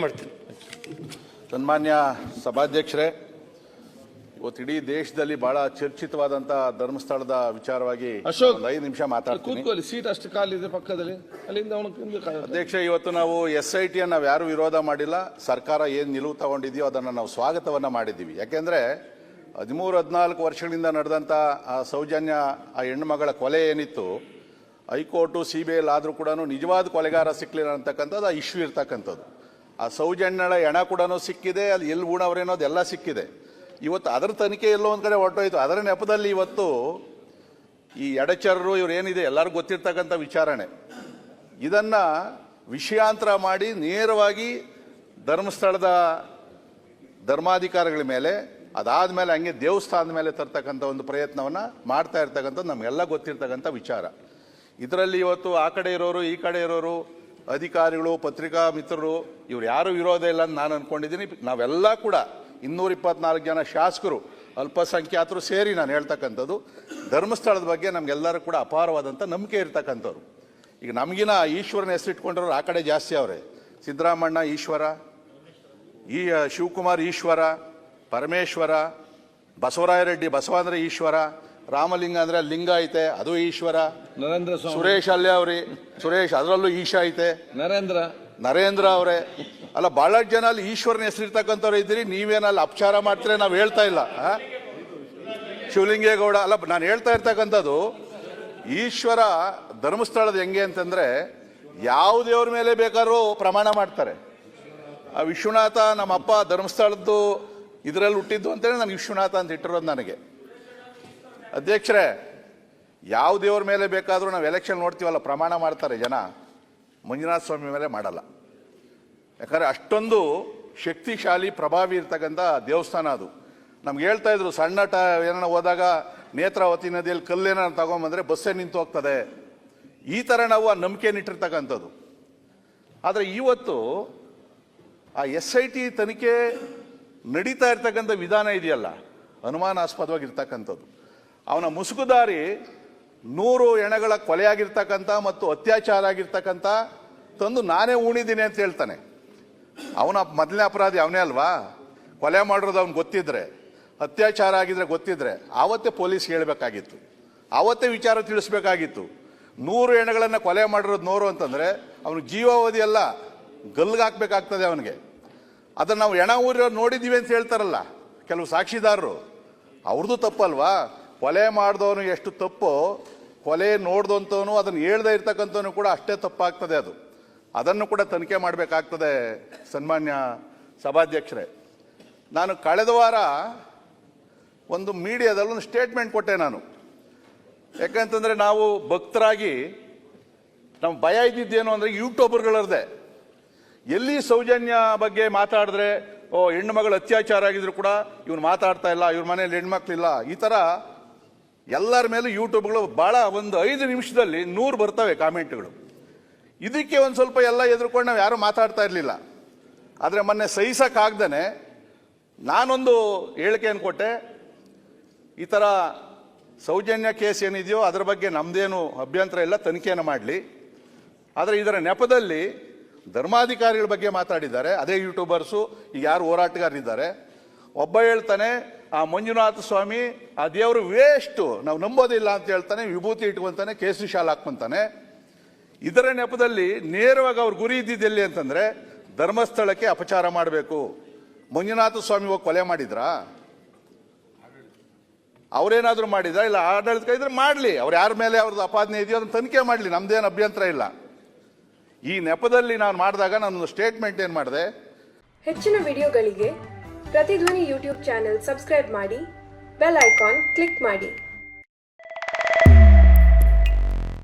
ಮಾಡ್ತೀನಿ. ಸನ್ಮಾನ್ಯ ಸಭಾಧ್ಯಕ್ಷರೇ, ಇವತ್ತು ಇಡೀ ದೇಶದಲ್ಲಿ ಬಹಳ ಚರ್ಚಿತವಾದಂಥ ಧರ್ಮಸ್ಥಳದ ವಿಚಾರವಾಗಿ ಅಶೋಕ್, ಒಂದು 5 ನಿಮಿಷ ಮಾತಾಡ್ತೀನಿ. ಕೂತ್ಕೊಳ್ಳಿ, ಸೀಟ್ ಅಷ್ಟು ಕಾಲಿದೆ ಪಕ್ಕದಲ್ಲಿ, ಅಲ್ಲಿಂದ ಅಧ್ಯಕ್ಷ, ಇವತ್ತು ನಾವು SIT ನಾವು ಯಾರು ವಿರೋಧ ಮಾಡಿಲ್ಲ. ಸರ್ಕಾರ ಏನು ನಿಲುವು ತಗೊಂಡಿದೆಯೋ ಅದನ್ನು ನಾವು ಸ್ವಾಗತವನ್ನು ಮಾಡಿದ್ದೀವಿ. ಯಾಕೆಂದರೆ 13-14 ವರ್ಷಗಳಿಂದ ನಡೆದಂಥ ಆ ಸೌಜನ್ಯ, ಆ ಹೆಣ್ಣುಮಗಳ ಕೊಲೆ ಏನಿತ್ತು, ಹೈಕೋರ್ಟು CBI ಆದರೂ ಕೂಡ ನಿಜವಾದ ಕೊಲೆಗಾರ ಸಿಕ್ಕಲಿಲ್ಲ ಅಂತಕ್ಕಂಥದ್ದು ಆ ಇಶ್ಯೂ ಇರ್ತಕ್ಕಂಥದ್ದು. ಆ ಸೌಜನ್ಯಳ ಹೆಣ ಕೂಡ ಸಿಕ್ಕಿದೆ, ಅಲ್ಲಿ ಎಲ್ಲಿ ಉಣವ್ರೇನೋ ಅದೆಲ್ಲ ಸಿಕ್ಕಿದೆ. ಇವತ್ತು ಅದರ ತನಿಖೆ ಎಲ್ಲೋ ಒಂದು ಕಡೆ ಹೊರಟೋಯ್ತು. ಅದರ ನೆಪದಲ್ಲಿ ಇವತ್ತು ಈ ಎಡಚರರು ಇವ್ರು ಏನಿದೆ ಎಲ್ಲರಿಗೂ ಗೊತ್ತಿರ್ತಕ್ಕಂಥ ವಿಚಾರಣೆ, ಇದನ್ನು ವಿಷಯಾಂತರ ಮಾಡಿ ನೇರವಾಗಿ ಧರ್ಮಸ್ಥಳದ ಧರ್ಮಾಧಿಕಾರಿಗಳ ಮೇಲೆ, ಅದಾದಮೇಲೆ ಹಂಗೆ ದೇವಸ್ಥಾನದ ಮೇಲೆ ತರ್ತಕ್ಕಂಥ ಒಂದು ಪ್ರಯತ್ನವನ್ನು ಮಾಡ್ತಾ ಇರ್ತಕ್ಕಂಥದ್ದು ನಮಗೆಲ್ಲ ಗೊತ್ತಿರ್ತಕ್ಕಂಥ ವಿಚಾರ. ಇದರಲ್ಲಿ ಇವತ್ತು ಆ ಕಡೆ ಇರೋರು, ಈ ಕಡೆ ಇರೋರು, ಅಧಿಕಾರಿಗಳು, ಪತ್ರಿಕಾ ಮಿತ್ರರು, ಇವ್ರು ಯಾರು ವಿರೋಧ ಇಲ್ಲ ಅಂತ ನಾನು ಅಂದ್ಕೊಂಡಿದ್ದೀನಿ. ನಾವೆಲ್ಲ ಕೂಡ 224 ಜನ ಶಾಸಕರು, ಅಲ್ಪಸಂಖ್ಯಾತರು ಸೇರಿ ನಾನು ಹೇಳ್ತಕ್ಕಂಥದ್ದು ಧರ್ಮಸ್ಥಳದ ಬಗ್ಗೆ ನಮಗೆಲ್ಲರೂ ಕೂಡ ಅಪಾರವಾದಂಥ ನಂಬಿಕೆ ಇರ್ತಕ್ಕಂಥವ್ರು. ಈಗ ನಮಗಿನ ಈಶ್ವರನ ಹೆಸರಿಟ್ಕೊಂಡಿರೋರು ಆ ಕಡೆ ಜಾಸ್ತಿ ಅವರೇ. ಸಿದ್ದರಾಮಣ್ಣ ಈಶ್ವರ, ಶಿವಕುಮಾರ್ ಈಶ್ವರ, ಪರಮೇಶ್ವರ, ಬಸವರಾಯ ರೆಡ್ಡಿ ಬಸವಾಂದ್ರ ಈಶ್ವರ, ರಾಮಲಿಂಗ ಅಂದರೆ ಲಿಂಗ ಐತೆ ಅದು ಈಶ್ವರ, ನರೇಂದ್ರ, ಸುರೇಶ್ ಅಲ್ಲೇ ಅವ್ರಿ, ಸುರೇಶ್ ಅದರಲ್ಲೂ ಈಶಾ ಐತೆ, ನರೇಂದ್ರ ಅವರೇ. ಅಲ್ಲ, ಬಹಳಷ್ಟು ಜನ ಅಲ್ಲಿ ಈಶ್ವರನ ಹೆಸರಿರ್ತಕ್ಕಂಥವ್ರು ಇದ್ದೀರಿ. ನೀವೇನಲ್ಲಿ ಅಪಚಾರ ಮಾಡ್ತೀರಿ, ನಾವು ಹೇಳ್ತಾ ಇಲ್ಲ. ಶಿವಲಿಂಗೇಗೌಡ ಅಲ್ಲ, ನಾನು ಹೇಳ್ತಾ ಇರ್ತಕ್ಕಂಥದ್ದು ಈಶ್ವರ ಧರ್ಮಸ್ಥಳದ ಹೆಂಗೆ ಅಂತಂದ್ರೆ ಯಾವ ದೇವ್ರ ಮೇಲೆ ಬೇಕಾದ್ರೂ ಪ್ರಮಾಣ ಮಾಡ್ತಾರೆ. ಆ ವಿಶ್ವನಾಥ ನಮ್ಮ ಅಪ್ಪ ಧರ್ಮಸ್ಥಳದ್ದು ಇದರಲ್ಲಿ ಹುಟ್ಟಿದ್ದು ಅಂತೇಳಿ ನನಗೆ ವಿಶ್ವನಾಥ ಅಂತ ಇಟ್ಟಿರೋದು ನನಗೆ. ಅಧ್ಯಕ್ಷರೇ, ಯಾವ ದೇವ್ರ ಮೇಲೆ ಬೇಕಾದರೂ ನಾವು ಎಲೆಕ್ಷನ್ ನೋಡ್ತೀವಲ್ಲ ಪ್ರಮಾಣ ಮಾಡ್ತಾರೆ ಜನ, ಮಂಜುನಾಥ ಸ್ವಾಮಿ ಮೇಲೆ ಮಾಡಲ್ಲ. ಯಾಕಂದರೆ ಅಷ್ಟೊಂದು ಶಕ್ತಿಶಾಲಿ ಪ್ರಭಾವಿ ಇರ್ತಕ್ಕಂಥ ದೇವಸ್ಥಾನ ಅದು. ನಮ್ಗೆ ಹೇಳ್ತಾ ಇದ್ರು, ಸಣ್ಣ ಏನಾರ ಹೋದಾಗ ನೇತ್ರಾವತಿ ನದಿಯಲ್ಲಿ ಕಲ್ಲೇನ ತಗೊಂಬಂದರೆ ಬಸ್ಸೇ ನಿಂತು ಹೋಗ್ತದೆ. ಈ ಥರ ನಾವು ಆ ನಂಬಿಕೆಯನ್ನು ಇಟ್ಟಿರ್ತಕ್ಕಂಥದ್ದು. ಆದರೆ ಇವತ್ತು ಆ SIT ತನಿಖೆ ನಡೀತಾ ಇರ್ತಕ್ಕಂಥ ವಿಧಾನ ಇದೆಯಲ್ಲ, ಅನುಮಾನಾಸ್ಪದವಾಗಿರ್ತಕ್ಕಂಥದ್ದು. ಅವನ ಮುಸುಕುದಾರಿ 100 ಹೆಣಗಳ ಕೊಲೆಯಾಗಿರ್ತಕ್ಕಂಥ ಮತ್ತು ಅತ್ಯಾಚಾರ ಆಗಿರ್ತಕ್ಕಂಥ ತಂದು ನಾನೇ ಉಣಿದ್ದೀನಿ ಅಂತ ಹೇಳ್ತಾನೆ. ಅವನ ಮೊದಲನೇ ಅಪರಾಧಿ ಅವನೇ ಅಲ್ವಾ? ಕೊಲೆ ಮಾಡಿರೋದು ಅವ್ನು ಗೊತ್ತಿದ್ರೆ, ಅತ್ಯಾಚಾರ ಆಗಿದ್ರೆ ಗೊತ್ತಿದ್ರೆ ಆವತ್ತೇ ಪೊಲೀಸ್ ಹೇಳಬೇಕಾಗಿತ್ತು, ಆವತ್ತೇ ವಿಚಾರ ತಿಳಿಸ್ಬೇಕಾಗಿತ್ತು. 100 ಹೆಣಗಳನ್ನು ಕೊಲೆ ಮಾಡಿರೋದು 100 ಅಂತಂದರೆ ಅವನಿಗೆ ಜೀವಾವಧಿ ಎಲ್ಲ ಗಲ್ಗಾಕ್ಬೇಕಾಗ್ತದೆ ಅವನಿಗೆ. ಅದನ್ನು ನಾವು ಹೆಣ ಊರಿರೋದು ನೋಡಿದ್ದೀವಿ ಅಂತ ಹೇಳ್ತಾರಲ್ಲ ಕೆಲವು ಸಾಕ್ಷಿದಾರರು, ಅವ್ರದ್ದು ತಪ್ಪಲ್ವಾ? ಕೊಲೆ ಮಾಡಿದವನು ಎಷ್ಟು ತಪ್ಪೋ, ಕೊಲೆ ನೋಡ್ದಂಥವನು ಅದನ್ನು ಹೇಳ್ದೆ ಇರ್ತಕ್ಕಂಥವನು ಕೂಡ ಅಷ್ಟೇ ತಪ್ಪಾಗ್ತದೆ. ಅದನ್ನು ಕೂಡ ತನಿಖೆ ಮಾಡಬೇಕಾಗ್ತದೆ. ಸನ್ಮಾನ್ಯ ಸಭಾಧ್ಯಕ್ಷರೇ, ನಾನು ಕಳೆದ ವಾರ ಒಂದು ಮೀಡಿಯಾದಲ್ಲಿ ಒಂದು ಸ್ಟೇಟ್ಮೆಂಟ್ ಕೊಟ್ಟೆ ನಾನು. ಯಾಕಂತಂದರೆ ನಾವು ಭಕ್ತರಾಗಿ ನಮ್ಮ ಭಯ ಇದ್ದಿದ್ದೇನು ಅಂದರೆ ಯೂಟ್ಯೂಬರ್ಗಳರದೆ ಎಲ್ಲಿ ಸೌಜನ್ಯ ಬಗ್ಗೆ ಮಾತಾಡಿದ್ರೆ ಹೆಣ್ಣು ಮಗಳು ಅತ್ಯಾಚಾರ ಆಗಿದ್ರು ಕೂಡ ಇವ್ನು ಮಾತಾಡ್ತಾ ಇಲ್ಲ, ಇವ್ರ ಮನೇಲಿ ಹೆಣ್ಮಕ್ಳಿಲ್ಲ, ಈ ಥರ ಎಲ್ಲರ ಮೇಲೂ ಯೂಟ್ಯೂಬ್ಗಳು ಭಾಳ ಒಂದು 5 ನಿಮಿಷದಲ್ಲಿ 100 ಬರ್ತವೆ ಕಾಮೆಂಟ್ಗಳು. ಇದಕ್ಕೆ ಒಂದು ಸ್ವಲ್ಪ ಎಲ್ಲ ಎದುರ್ಕೊಂಡು ನಾವು ಯಾರೂ ಮಾತಾಡ್ತಾ ಇರಲಿಲ್ಲ. ಆದರೆ ಮೊನ್ನೆ ಸಹಿಸೋಕ್ಕಾಗ್ದೇ ನಾನೊಂದು ಹೇಳಿಕೆಯನ್ನು ಕೊಟ್ಟೆ, ಈ ಥರ ಸೌಜನ್ಯ ಕೇಸ್ ಏನಿದೆಯೋ ಅದರ ಬಗ್ಗೆ ನಮ್ಮದೇನು ಅಭ್ಯಂತರ ಇಲ್ಲ, ತನಿಖೆಯನ್ನು ಮಾಡಲಿ. ಆದರೆ ಇದರ ನೆಪದಲ್ಲಿ ಧರ್ಮಾಧಿಕಾರಿಗಳ ಬಗ್ಗೆ ಮಾತಾಡಿದ್ದಾರೆ ಅದೇ ಯೂಟ್ಯೂಬರ್ಸು. ಈಗ ಯಾರು ಹೋರಾಟಗಾರರಿದ್ದಾರೆ, ಒಬ್ಬ ಹೇಳ್ತಾನೆ ಆ ಮಂಜುನಾಥ ಸ್ವಾಮಿ ಆ ದೇವರು ವೇಸ್ಟು, ನಾವು ನಂಬೋದಿಲ್ಲ ಅಂತ ಹೇಳ್ತಾನೆ, ವಿಭೂತಿ ಇಟ್ಕೊಂತಾನೆ, ಕೇಸರಿ ಶಾಲ್ ಹಾಕ್ಕೊಂತಾನೆ. ಇದರ ನೆಪದಲ್ಲಿ ನೇರವಾಗಿ ಅವ್ರ ಗುರಿ ಇದ್ದಿದ್ದೆಲ್ಲಿ ಅಂತಂದರೆ ಧರ್ಮಸ್ಥಳಕ್ಕೆ ಅಪಚಾರ ಮಾಡಬೇಕು. ಮಂಜುನಾಥ ಸ್ವಾಮಿ ಹೋಗಿ ಕೊಲೆ ಮಾಡಿದ್ರಾ? ಅವರೇನಾದರೂ ಮಾಡಿದ್ರಾ? ಇಲ್ಲ ಆಡಳಿತ ಇದ್ರೆ ಮಾಡಲಿ, ಅವ್ರು ಯಾರ ಮೇಲೆ ಅವ್ರದ್ದು ಅಪಾದನೆ ಇದೆಯೋ ಅದನ್ನು ತನಿಖೆ ಮಾಡಲಿ, ನಮ್ದೇನು ಅಭ್ಯಂತರ ಇಲ್ಲ. ಈ ನೆಪದಲ್ಲಿ ನಾನು ಮಾಡಿದಾಗ ನಾನು ಸ್ಟೇಟ್ಮೆಂಟ್ ಏನು ಮಾಡಿದೆ, ಹೆಚ್ಚಿನ ವಿಡಿಯೋಗಳಿಗೆ ಪ್ರತಿಧ್ವನಿ ಯೂಟ್ಯೂಬ್ ಚಾನೆಲ್ ಸಬ್ಸ್ಕ್ರೈಬ್ ಮಾಡಿ, ಬೆಲ್ ಐಕಾನ್ ಕ್ಲಿಕ್ ಮಾಡಿ.